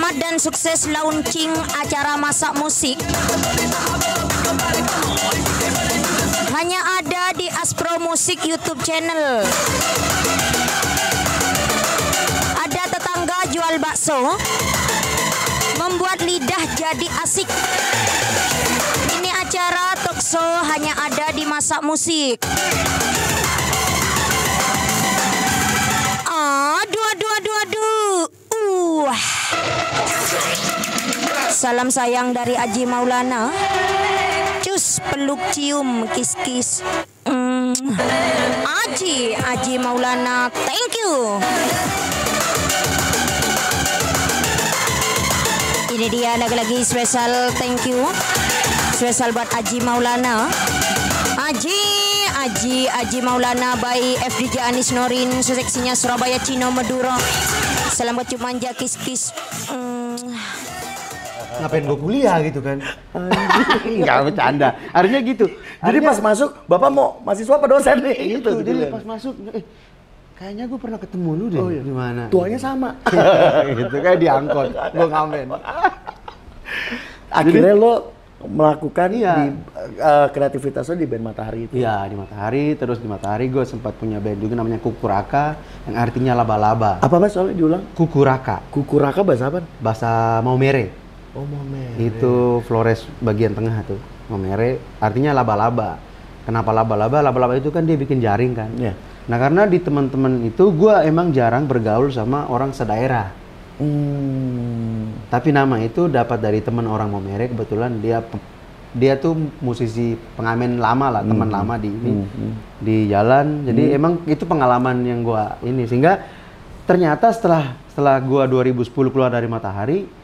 Selamat dan sukses launching acara masak musik. Hanya ada di Aspro Musik YouTube channel. Ada tetangga jual bakso, membuat lidah jadi asik. Ini acara talkshow hanya ada di Masak Musik. Aduh. Salam sayang dari Aji Maulana. Cus, peluk, cium, kis-kis. Aji Maulana, thank you. Ini dia lagi-lagi spesial thank you. Spesial buat Aji Maulana. Aji Maulana by FDJ Anis Norin, seksinya Surabaya, Cino, Madura. Salam kecuk manja, kis-kis. Ngapain gue kuliah gitu kan? Enggak bercanda. Harusnya gitu. Jadi pas masuk, Bapak mau mahasiswa apa dosen nih? Gitu. Jadi pas masuk, kayaknya gue pernah ketemu lu deh. Oh iya. Di mana? Tuanya sama. Gitu kayak diangkut. Gue ngamen. Akhirnya lo melakukan di kreativitas lo di band Matahari itu. Iya, di Matahari. Terus di Matahari gue sempat punya band juga namanya Kukuraka, yang artinya laba-laba. Apa Mas, soalnya diulang? Kukuraka. Kukuraka bahasa apa? Bahasa Maumere. Oh, Momere. Itu Flores bagian tengah tuh. Maumere artinya laba-laba. Kenapa laba-laba? Laba-laba itu kan dia bikin jaring kan. Iya. Nah, karena di teman-teman itu gue emang jarang bergaul sama orang sedaerah. Tapi nama itu dapat dari teman orang Maumere. Kebetulan dia tuh musisi pengamen lama lah, teman lama di jalan. Jadi emang itu pengalaman yang gue ini, sehingga ternyata setelah gue 2010 keluar dari Matahari,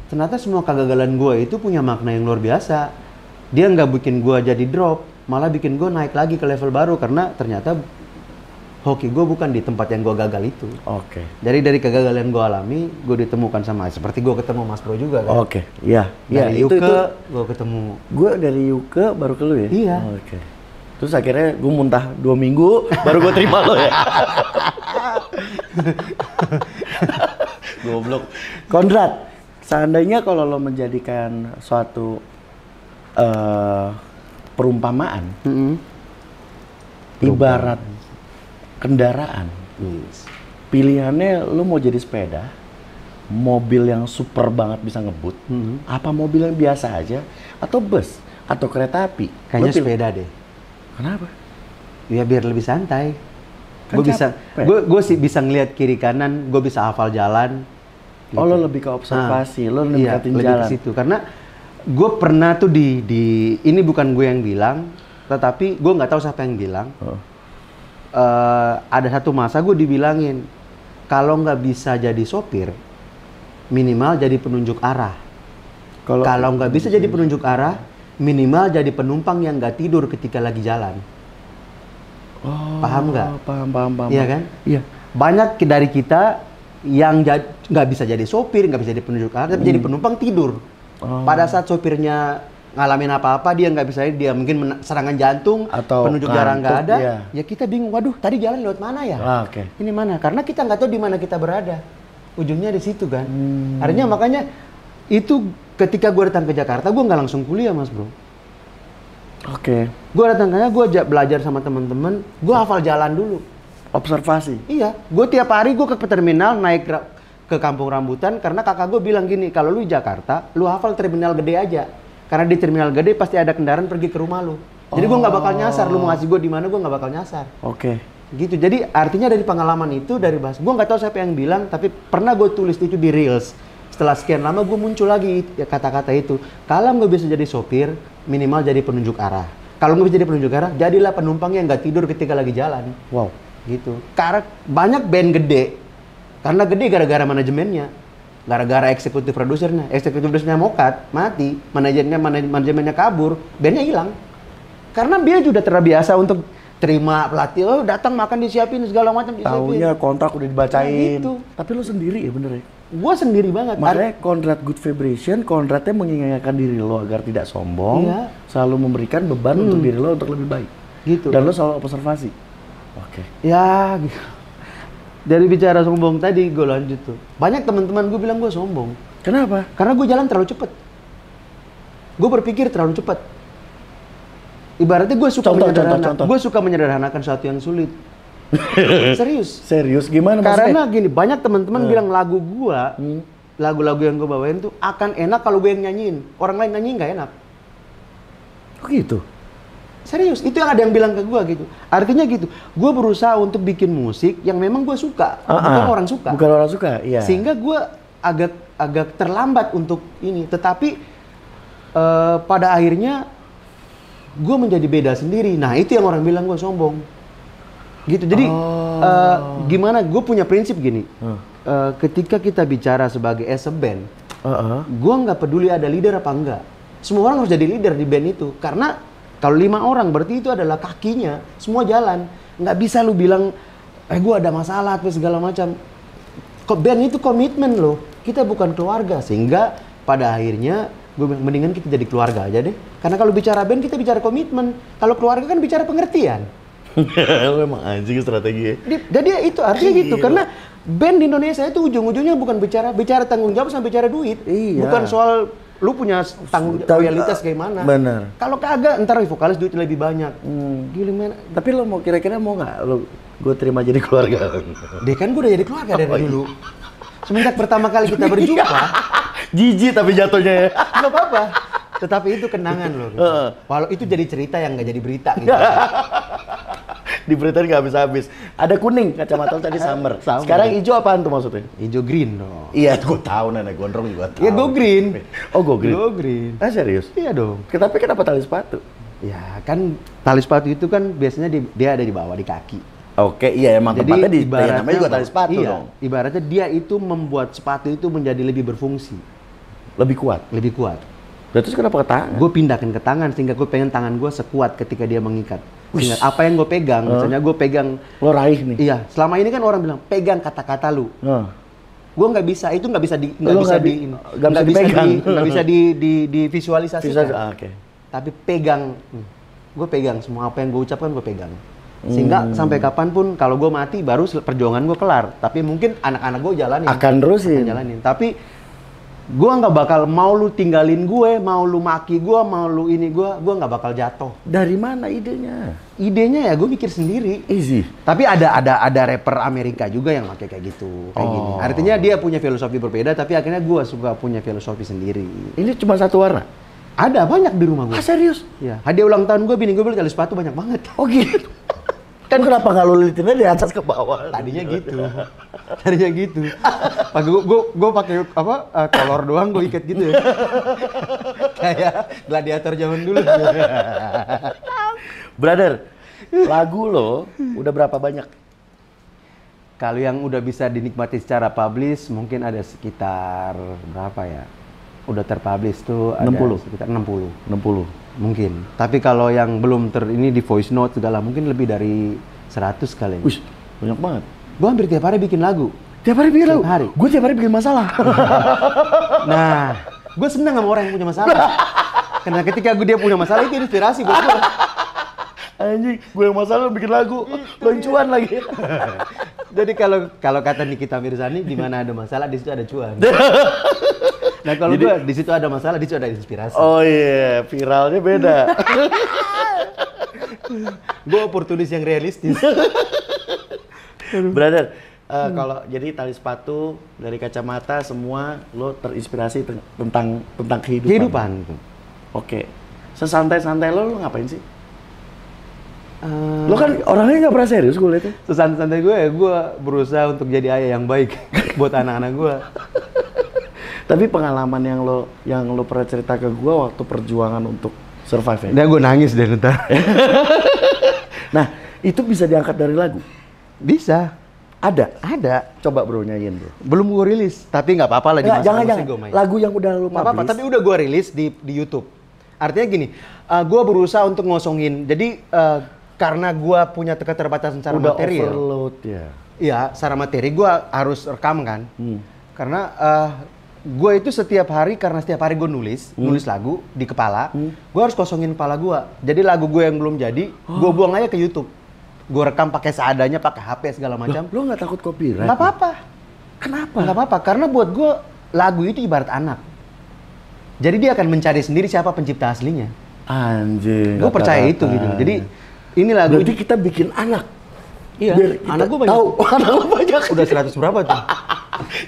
ternyata semua kegagalan gue itu punya makna yang luar biasa. Dia nggak bikin gue jadi drop, malah bikin gue naik lagi ke level baru, karena ternyata hoki gue bukan di tempat yang gue gagal itu. Oke. Jadi dari kegagalan gue alami, gue ditemukan sama, seperti gue ketemu Mas Bro juga kan. Oke, iya. Dari Itu Yuke, gue ketemu. Gue dari Yuke baru ke lu ya? Iya. Oke. Terus akhirnya gue muntah 2 minggu, baru gue terima lo ya? Goblok. Konrad, seandainya kalau lo menjadikan suatu perumpamaan, ibarat kendaraan, pilihannya lo mau jadi sepeda, mobil yang super banget bisa ngebut, apa mobil yang biasa aja, atau bus, atau kereta api? Kayaknya sepeda deh. Kenapa? Ya biar lebih santai. Kan Gue sih bisa ngelihat kiri kanan, gue bisa hafal jalan. Gitu. Oh, lo lebih ke observasi, lo ningkatin lebih jalan. Ke situ. Karena gue pernah tuh ini bukan gue yang bilang, tetapi gue nggak tahu siapa yang bilang. Ada satu masa gue dibilangin, kalau nggak bisa jadi sopir, minimal jadi penunjuk arah. Kalau nggak bisa jadi penunjuk arah, minimal jadi penumpang yang nggak tidur ketika lagi jalan. Oh, paham nggak? Paham. Iya kan? Iya. Banyak dari kita yang nggak bisa jadi sopir, nggak bisa jadi penunjuk arah, tapi jadi penumpang tidur. Pada saat sopirnya ngalamin apa-apa, dia nggak bisa, dia mungkin serangan jantung, atau penunjuk arah nggak ada, ya kita bingung, waduh tadi jalan lewat mana ya? Ini mana? Karena kita nggak tahu di mana kita berada. Ujungnya di situ kan. Artinya makanya itu ketika gue datang ke Jakarta, gue nggak langsung kuliah, Mas Bro. Gue datang karena gue belajar sama teman-teman, gue hafal jalan dulu. Observasi? Iya, gue tiap hari gue ke terminal, naik ke Kampung Rambutan, karena kakak gue bilang gini, kalau lu di Jakarta, lu hafal terminal gede aja. Karena di terminal gede pasti ada kendaraan pergi ke rumah lu. Jadi gue nggak bakal nyasar, lu mau ngasih gue di mana, gue nggak bakal nyasar. Gitu, jadi artinya dari pengalaman itu, dari bahasa, gue nggak tahu siapa yang bilang, tapi pernah gue tulis itu di Reels. Setelah sekian lama gue muncul lagi kata-kata itu. Kalau nggak bisa jadi sopir, minimal jadi penunjuk arah. Kalau nggak bisa jadi penunjuk arah, jadilah penumpang yang nggak tidur ketika lagi jalan. Wow. Gitu. Karena banyak band gede, karena gede gara-gara manajemennya, gara-gara eksekutif produsernya. Eksekutif produsernya mokat, mati, manajemennya kabur, bandnya hilang. Karena dia sudah terbiasa untuk terima pelatih, oh datang makan disiapin segala macam disiapin. Taunya kontrak udah dibacain. Nah, gitu. Tapi lu sendiri ya bener ya? Gua sendiri banget. Makanya Konrad Good Vibration, Konradnya mengingatkan diri lo agar tidak sombong, selalu memberikan beban untuk diri lo untuk lebih baik. Gitu. Dan lo selalu observasi. Ya, gitu. Dari bicara sombong tadi gue lanjut tuh. Banyak teman-teman gue bilang gue sombong. Kenapa? Karena gue jalan terlalu cepet. Gue berpikir terlalu cepet. Ibaratnya gue suka Contoh. gue suka menyederhanakan sesuatu yang sulit. Serius. Serius gimana maksudnya? Karena gini, banyak teman-teman bilang lagu-lagu yang gue bawain tuh akan enak kalau gue yang nyanyiin. Orang lain nyanyiin nggak enak. Oh gitu? Serius, itu yang ada yang bilang ke gue gitu. Artinya gitu, gue berusaha untuk bikin musik yang memang gue suka, bukan orang suka. Bukan orang suka, iya. Sehingga gue agak terlambat untuk ini. Tetapi pada akhirnya gue menjadi beda sendiri. Nah itu yang orang bilang gue sombong. Gitu, jadi gimana, gue punya prinsip gini. Ketika kita bicara sebagai as a band, gue nggak peduli ada leader apa enggak. Semua orang harus jadi leader di band itu. Karena kalau 5 orang berarti itu adalah kakinya, semua jalan. Nggak bisa lu bilang, gue ada masalah atau segala macam. Band itu komitmen loh. Kita bukan keluarga, sehingga pada akhirnya gue bilang mendingan kita jadi keluarga aja deh. Karena kalau bicara band kita bicara komitmen. Kalau keluarga kan bicara pengertian. Memang anjing strategi. Jadi itu artinya gitu, karena band di Indonesia itu ujung-ujungnya bukan bicara tanggung jawab sama bicara duit. Iya. Bukan soal lu punya tanggung loyalitas kayak mana. Bener. Kalau kagak ntar vokalis duit lebih banyak. Gimana? Tapi lo mau kira-kira mau nggak lo gue terima jadi keluarga? Deh kan gue udah jadi keluarga dari dulu. Semenjak pertama kali kita berjumpa. Jijik tapi jatuhnya ya. Nggak apa-apa. Tetapi itu kenangan loh. Gitu. Walau itu jadi cerita yang nggak jadi berita gitu. Diberitain nggak habis-habis. Ada kuning kacamata lo tadi summer. Sekarang hijau apaan tuh maksudnya? Hijau green dong. Iya, gue tahu nenek gondrong juga tahu. Ya go green. Oh go green. Go green. Ah serius? Iya dong. Tapi kenapa tali sepatu? Ya kan tali sepatu itu kan biasanya dia ada di bawah di kaki. Oke, iya emang Jadi tempatnya di ibaratnya namanya juga tali sepatu iya, dong. Ibaratnya dia itu membuat sepatu itu menjadi lebih berfungsi, Lebih kuat. lebih kuat. Berarti kenapa ke tangan? Gue pindahkan ke tangan sehingga gue pengen tangan gue sekuat ketika dia mengikat. Sehingga apa yang gue pegang, misalnya gue pegang, Lo raih nih. iya. Selama ini kan orang bilang pegang kata-kata lu. Gue nggak bisa, itu nggak bisa divisualisasikan. Oke. Tapi pegang, gue pegang semua apa yang gue ucapkan gue pegang. Sehingga sampai kapanpun kalau gue mati baru perjuangan gue kelar. Tapi mungkin anak-anak gue jalanin. Akan terusin. Jalanin. Tapi gue nggak bakal mau lu tinggalin gue, mau lu maki gue, mau lu ini gue nggak bakal jatuh. Dari mana idenya? Idenya ya gue mikir sendiri. Easy. Tapi ada rapper Amerika juga yang pakai kayak gitu, kayak gini. Artinya dia punya filosofi berbeda, tapi akhirnya gue suka punya filosofi sendiri. Ini cuma satu warna? Ada banyak di rumah gue. Ah serius? Ya. Hadiah ulang tahun gue, bini gue beli tali sepatu banyak banget. Oh gitu? Kan kenapa nggak lo lilitinnya dari atas ke bawah? Tadinya gitu. Pakai gue pakai apa? Kolor doang gue ikat gitu ya. Kayak gladiator zaman dulu. Brother, lagu lo udah berapa banyak? Kalau yang udah bisa dinikmati secara publish mungkin ada sekitar berapa ya? Udah terpublish tuh ada 60. sekitar 60. 60. Mungkin. Tapi kalau yang belum ini di voice note segala mungkin lebih dari 100 kali. Wih, banyak banget. Gue hampir tiap hari bikin lagu. Tiap hari bikin lagu? Tiap hari. Gue tiap hari bikin masalah. Nah, gue senang sama orang yang punya masalah. Karena ketika dia punya masalah itu inspirasi buat gue. Anjing, gue yang masalah bikin lagu. Loncuan lagi. Jadi kalau kata Nikita Mirzani, di mana ada masalah di situ ada cuan. Nah kalau gue di situ ada masalah, di situ ada inspirasi. Oh iya, viralnya beda. Gue oportunis yang realistis. Brother, kalau jadi tali sepatu dari kacamata semua lo terinspirasi tentang kehidupan. Oke, sesantai-santai lo ngapain sih? Lo kan orangnya nggak pernah serius gue liatnya. Sesantai-santai gue berusaha untuk jadi ayah yang baik buat anak-anak gue. Tapi pengalaman yang lo pernah cerita ke gue waktu perjuangan untuk survive ya? Nah gue nangis deh ntar. Nah, itu bisa diangkat dari lagu? Bisa. Ada. Coba bro nyanyiin bro. Belum gue rilis, tapi nggak apa-apa lagi. Jangan. Lagu yang udah lo publish. Apa-apa, tapi udah gue rilis di YouTube. Artinya gini, gue berusaha untuk ngosongin. Jadi karena gue punya keterbatasan secara udah materi. Overload ya. Iya, secara materi gue harus rekam kan. Karena gue itu setiap hari, karena setiap hari gue nulis lagu di kepala, gue harus kosongin kepala gue. Jadi lagu gue yang belum jadi, gue buang aja ke YouTube. Gue rekam pakai seadanya, pakai HP segala macam. Lo nggak takut copyright? Nggak apa-apa. Kenapa? Nggak apa-apa, karena buat gue lagu itu ibarat anak. Jadi dia akan mencari sendiri siapa pencipta aslinya. Anjing. Gue percaya itu gitu. Jadi ini lagu berarti kita bikin anak. Iya. Biar Anak gue banyak. tahu anak lu banyak. Udah 100 berapa tuh?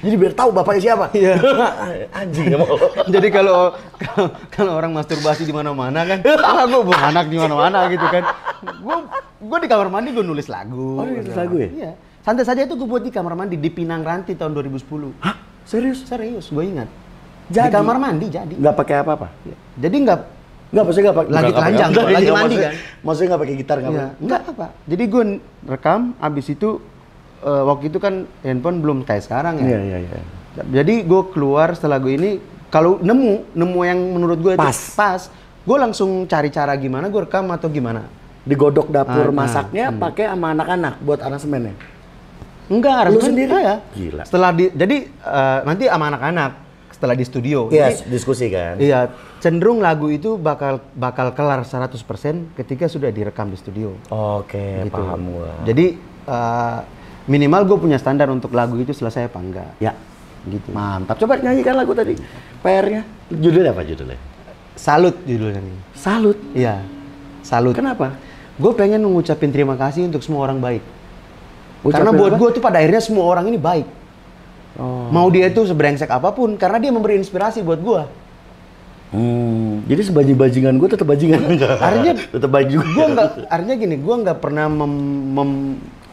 Jadi biar tahu bapaknya siapa. Iya. Anjing emang. Jadi kalau orang masturbasi di mana-mana kan, gue bawa anak di mana-mana gitu kan. Gue di kamar mandi gue nulis lagu. Oh, nulis lagu ya? Iya. Santai saja itu gue buat di kamar mandi di Pinang Ranti tahun 2010. Hah? Serius? Serius, gue ingat. Jadi? Di kamar mandi jadi. Nggak pakai apa-apa? Iya. Jadi nggak Maksudnya nggak pakai. Lagi telanjang, lagi mandi kan? Maksudnya nggak pakai gitar nggak? Iya, enggak apa. Jadi gue rekam, abis itu waktu itu kan handphone belum kayak sekarang ya. Iya. Jadi gue keluar setelah gue ini, kalau nemu yang menurut gue pas, gue langsung cari cara gimana gue rekam atau gimana. Digodok dapur masaknya pakai sama anak-anak buat aransemennya. Enggak, Lu sendiri ya. Gila. Jadi nanti sama anak-anak setelah di studio. Iya, Jadi, diskusi kan. iya, cenderung lagu itu bakal kelar 100% ketika sudah direkam di studio. Oke, Gitu. paham gua. Jadi minimal gue punya standar untuk lagu itu selesai apa enggak. Ya, Gitu. mantap. Coba nyanyikan lagu tadi. PR-nya. Judulnya apa judulnya? Salut judulnya nih. Salut. Iya. Salut. Kenapa? Gue pengen mengucapin terima kasih untuk semua orang baik. Ucapin Karena buat apa? gue tuh pada akhirnya semua orang ini baik. Oh. Mau dia itu sebrengsek apapun, karena dia memberi inspirasi buat gue. Jadi sebajing-bajingan gue tetap bajingan. Artinya tetap baik juga. Gue nggak, artinya gini, gue nggak pernah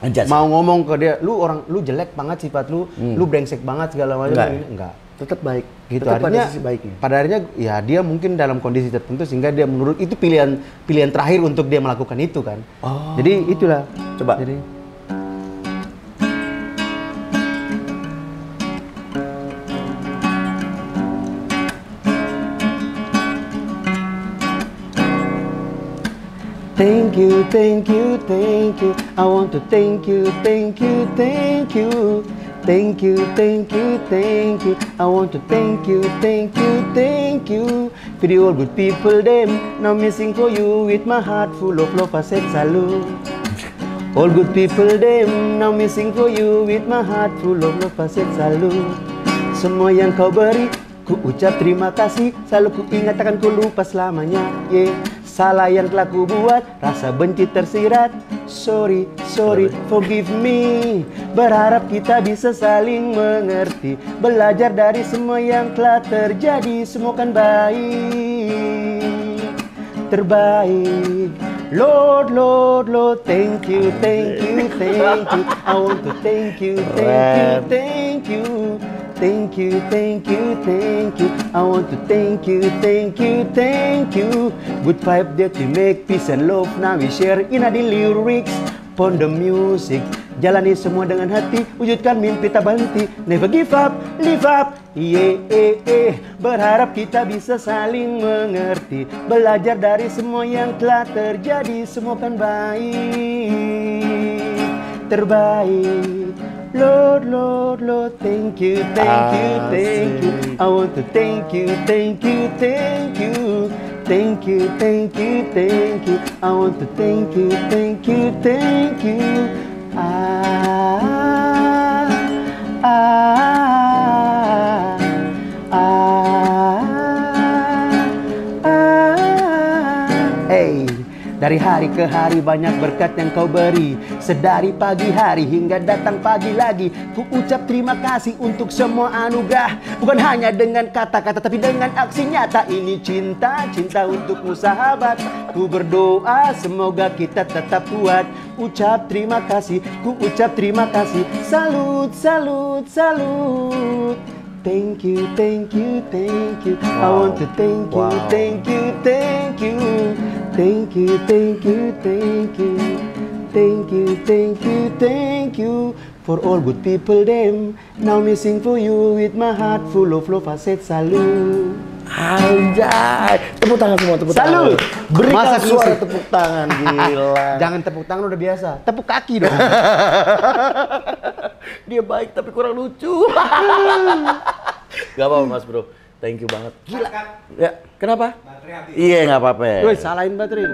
Anjas. mau ngomong ke dia, lu jelek banget sifat lu, lu brengsek banget segala macam. Enggak. Tetap baik. Gitu Tetap artinya pada sisi baiknya. pada akhirnya ya dia mungkin dalam kondisi tertentu sehingga dia menurut itu pilihan terakhir untuk dia melakukan itu kan. Oh. Jadi itulah. Coba. Jadi thank you, thank you, thank you. I want to thank you, thank you, thank you. Thank you, thank you, thank you. I want to thank you, thank you, thank you. For the all good people, them now missing for you with my heart full of love. I said salute. All good people, them now missing for you with my heart full of love. I said salute. Semua yang kau beri, ku ucap terima kasih. Selalu ku ingat takkan ku lupa selamanya. Yeah. Salah yang telah ku buat, rasa benci tersirat. Sorry, forgive me. Berharap kita bisa saling mengerti. Belajar dari semua yang telah terjadi. Semua kan baik, terbaik. Lord, Lord, Lord, thank you, thank you, thank you. I want to thank you, thank you, thank you. Thank you, thank you, thank you. I want to thank you, thank you, thank you. Good vibe that we make, peace and love. Now we share in the lyrics, pon the music. Jalani semua dengan hati, wujudkan mimpi tak berhenti. Never give up, live up. Yeah. Berharap kita bisa saling mengerti. Belajar dari semua yang telah terjadi. Semua kan baik, terbaik. Lord, Lord, Lord, thank you, thank you, thank you. I want to thank you, thank you, thank you. Thank you, thank you, thank you. I want to thank you, thank you, thank you. Hey. Dari hari ke hari banyak berkat yang kau beri. Sedari pagi hari hingga datang pagi lagi. Ku ucap terima kasih untuk semua anugerah. Bukan hanya dengan kata-kata tapi dengan aksi nyata. Ini cinta, cinta untukmu sahabat. Ku berdoa semoga kita tetap kuat. Ucap terima kasih, ku ucap terima kasih. Salut, salut, salut. Thank you, thank you, thank you. I want to thank you, thank you, thank you. Thank you, thank you, thank you. Thank you, thank you, thank you. For all good people them now missing for you with my heart full of love. I said salute. Anjay, tepuk tangan semua, tepuk Salut. tangan. Berikan Masa suara musik. tepuk tangan, gila. Jangan tepuk tangan udah biasa, tepuk kaki dong. Dia baik tapi kurang lucu. Gak apa-apa Mas Bro, thank you banget. Gila. Ya, kenapa? Iya nggak apa-apa. Woi, salahin baterai.